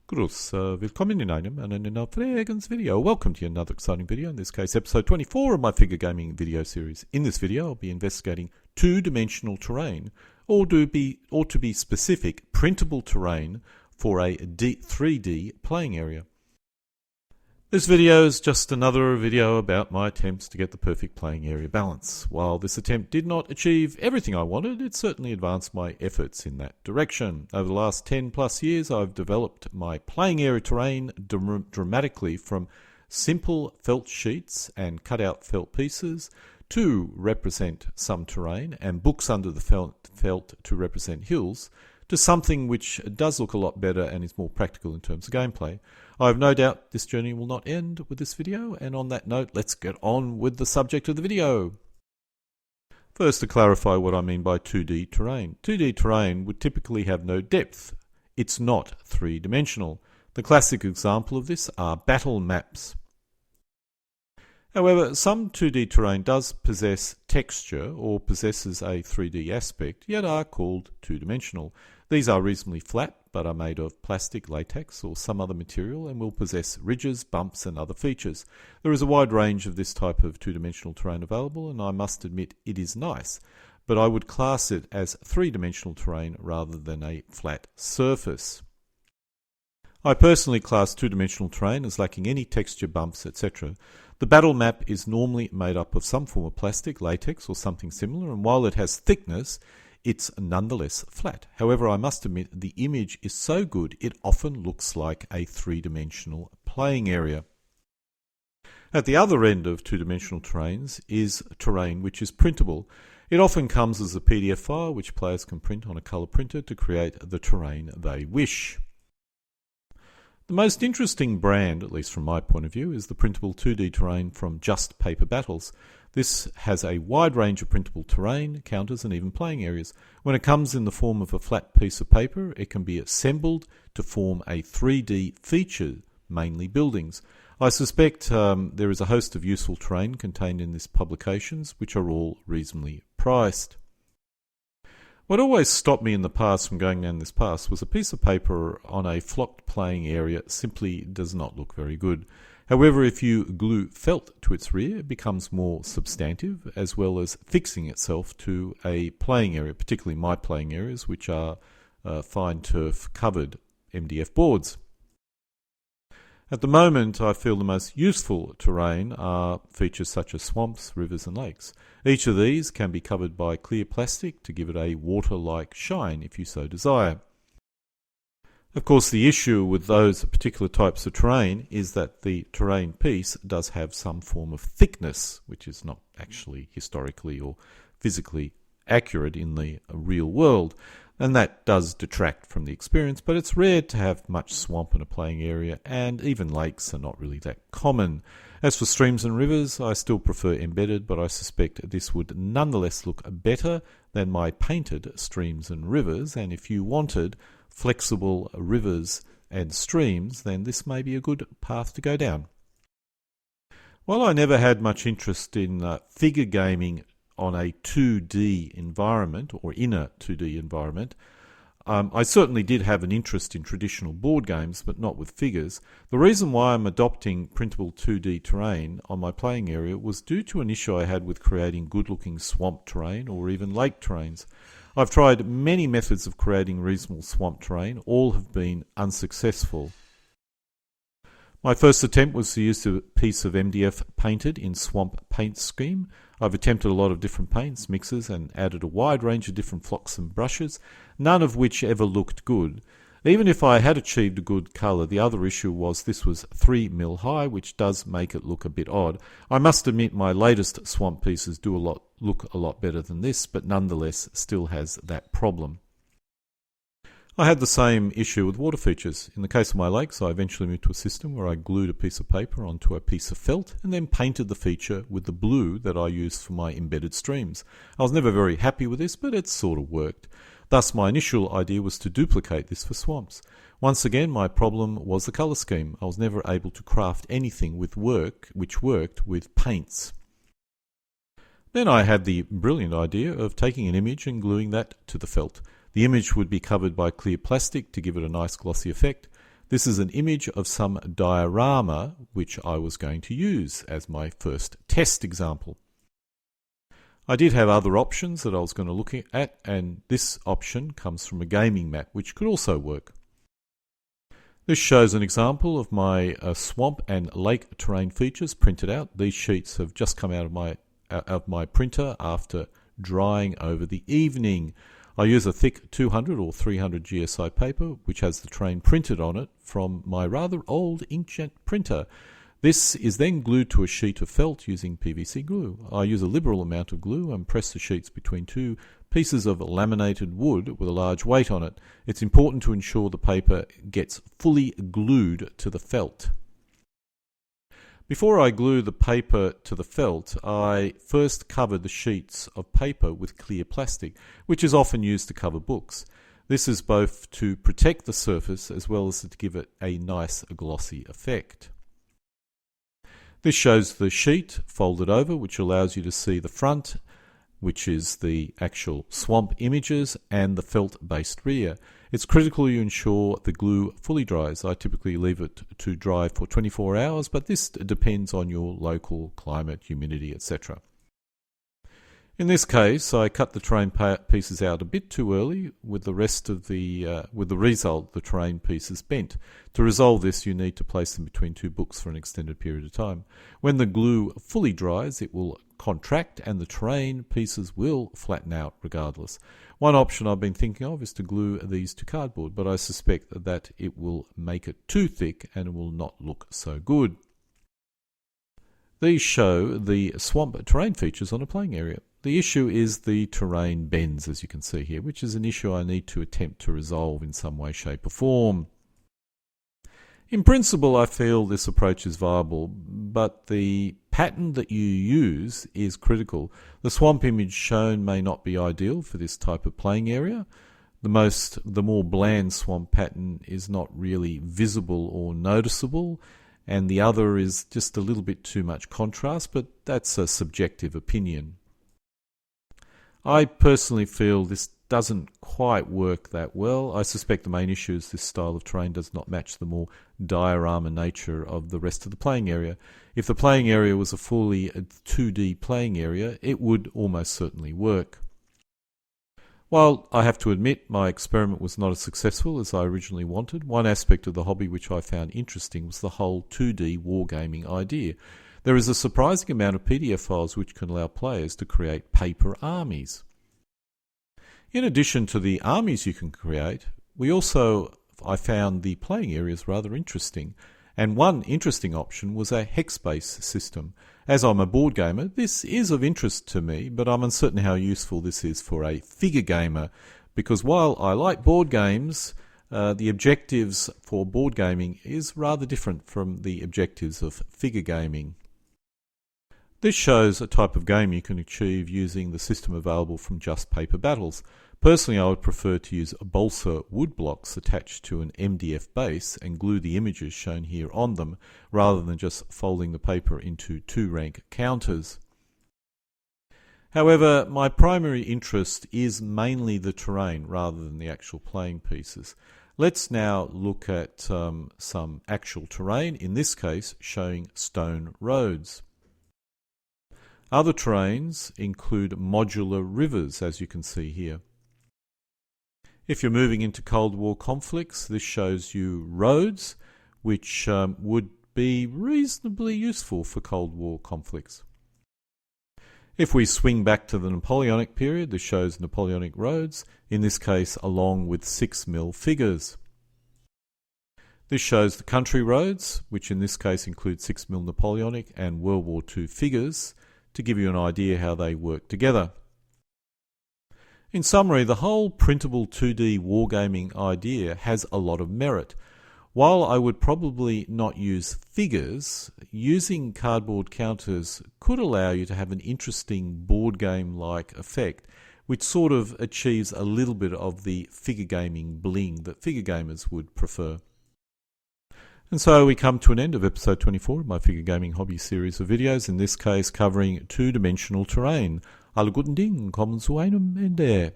Grüß, willkommen in einem Fragens video. Welcome to another exciting video, in this case episode 24 of my figure gaming video series. In this video I'll be investigating two-dimensional terrain, or to be specific, printable terrain for a 3D playing area. This video is just another video about my attempts to get the perfect playing area balance. While this attempt did not achieve everything I wanted, it certainly advanced my efforts in that direction. Over the last 10 plus years I've developed my playing area terrain dramatically from simple felt sheets and cut out felt pieces to represent some terrain and books under the felt to represent hills, to something which does look a lot better and is more practical in terms of gameplay. I have no doubt this journey will not end with this video, and on that note, let's get on with the subject of the video. First, to clarify what I mean by 2D terrain. 2D terrain would typically have no depth. It's not three-dimensional. The classic example of this are battle maps. However, some 2D terrain does possess texture or possesses a 3D aspect, yet are called two-dimensional. These are reasonably flat, but are made of plastic, latex, or some other material, and will possess ridges, bumps, and other features. There is a wide range of this type of two-dimensional terrain available, and I must admit it is nice, but I would class it as three-dimensional terrain rather than a flat surface. I personally class two-dimensional terrain as lacking any texture, bumps, etc. The battle map is normally made up of some form of plastic, latex, or something similar, and while it has thickness, it's nonetheless flat. However, I must admit the image is so good it often looks like a three-dimensional playing area. At the other end of two-dimensional terrains is terrain which is printable. It often comes as a PDF file which players can print on a color printer to create the terrain they wish. The most interesting brand, at least from my point of view, is the printable 2D terrain from Just Paper Battles. This has a wide range of printable terrain, counters, and even playing areas. When it comes in the form of a flat piece of paper, it can be assembled to form a 3D feature, mainly buildings. I suspect there is a host of useful terrain contained in these publications, which are all reasonably priced. What always stopped me in the past from going down this path was a piece of paper on a flocked playing area simply does not look very good. However, if you glue felt to its rear, it becomes more substantive, as well as fixing itself to a playing area, particularly my playing areas, which are fine turf covered MDF boards. At the moment, I feel the most useful terrain are features such as swamps, rivers, and lakes. Each of these can be covered by clear plastic to give it a water-like shine if you so desire. Of course, the issue with those particular types of terrain is that the terrain piece does have some form of thickness, which is not actually historically or physically accurate in the real world, and that does detract from the experience, but it's rare to have much swamp in a playing area, and even lakes are not really that common. As for streams and rivers, I still prefer embedded, but I suspect this would nonetheless look better than my painted streams and rivers, and if you wanted flexible rivers and streams, then this may be a good path to go down. While I never had much interest in figure gaming on a 2D environment, or in a 2D environment, I certainly did have an interest in traditional board games, but not with figures. The reason why I'm adopting printable 2D terrain on my playing area was due to an issue I had with creating good-looking swamp terrain or even lake terrains. I've tried many methods of creating reasonable swamp terrain. All have been unsuccessful. My first attempt was to use a piece of MDF painted in swamp paint scheme. I've attempted a lot of different paints, mixes, and added a wide range of different flocks and brushes, none of which ever looked good. Even if I had achieved a good colour, the other issue was this was 3 mil high, which does make it look a bit odd. I must admit my latest swamp pieces do look a lot better than this, but nonetheless still has that problem. I had the same issue with water features. In the case of my lakes, I eventually moved to a system where I glued a piece of paper onto a piece of felt and then painted the feature with the blue that I used for my embedded streams. I was never very happy with this, but it sort of worked. Thus, my initial idea was to duplicate this for swamps. Once again, my problem was the colour scheme. I was never able to craft anything which worked with paints. Then I had the brilliant idea of taking an image and gluing that to the felt. The image would be covered by clear plastic to give it a nice glossy effect. This is an image of some diorama which I was going to use as my first test example. I did have other options that I was going to look at, and this option comes from a gaming map which could also work. This shows an example of my swamp and lake terrain features printed out. These sheets have just come out of my printer after drying over the evening. I use a thick 200 or 300 GSI paper which has the terrain printed on it from my rather old inkjet printer. This is then glued to a sheet of felt using PVC glue. I use a liberal amount of glue and press the sheets between two pieces of laminated wood with a large weight on it. It's important to ensure the paper gets fully glued to the felt. Before I glue the paper to the felt, I first covered the sheets of paper with clear plastic, which is often used to cover books. This is both to protect the surface as well as to give it a nice glossy effect. This shows the sheet folded over, which allows you to see the front, which is the actual swamp images, and the felt-based rear. It's critical you ensure the glue fully dries. I typically leave it to dry for 24 hours, but this depends on your local climate, humidity, etc. In this case, I cut the terrain pieces out a bit too early, with the result the terrain pieces bent. To resolve this, you need to place them between two books for an extended period of time. When the glue fully dries, it will contract and the terrain pieces will flatten out regardless. One option I've been thinking of is to glue these to cardboard, but I suspect that it will make it too thick and it will not look so good. These show the swamp terrain features on a playing area. The issue is the terrain bends, as you can see here, which is an issue I need to attempt to resolve in some way, shape or form. In principle, I feel this approach is viable, but the pattern that you use is critical. The swamp image shown may not be ideal for this type of playing area. The more bland swamp pattern is not really visible or noticeable, and the other is just a little bit too much contrast, but that's a subjective opinion. I personally feel this doesn't quite work that well. I suspect the main issue is this style of terrain does not match the more diorama nature of the rest of the playing area. If the playing area was a fully 2D playing area, it would almost certainly work. While I have to admit my experiment was not as successful as I originally wanted, one aspect of the hobby which I found interesting was the whole 2D wargaming idea. There is a surprising amount of PDF files which can allow players to create paper armies. In addition to the armies you can create, I found the playing areas rather interesting, and one interesting option was a hex-based system. As I'm a board gamer, this is of interest to me, but I'm uncertain how useful this is for a figure gamer, because while I like board games, the objectives for board gaming is rather different from the objectives of figure gaming. This shows a type of game you can achieve using the system available from Just Paper Battles. Personally, I would prefer to use balsa wood blocks attached to an MDF base and glue the images shown here on them, rather than just folding the paper into 2-rank counters. However, my primary interest is mainly the terrain rather than the actual playing pieces. Let's now look at some actual terrain, in this case showing stone roads. Other terrains include modular rivers, as you can see here. If you're moving into Cold War conflicts, this shows you roads, which would be reasonably useful for Cold War conflicts. If we swing back to the Napoleonic period, this shows Napoleonic roads, in this case along with 6mm figures. This shows the country roads, which in this case include 6mm Napoleonic and World War II figures, to give you an idea how they work together. In summary, the whole printable 2D wargaming idea has a lot of merit. While I would probably not use figures, using cardboard counters could allow you to have an interesting board game-like effect, which sort of achieves a little bit of the figure gaming bling that figure gamers would prefer. And so we come to an end of episode 24 of my figure gaming hobby series of videos, in this case covering two-dimensional terrain. Alle guten Dinge kommen zu einem Ende.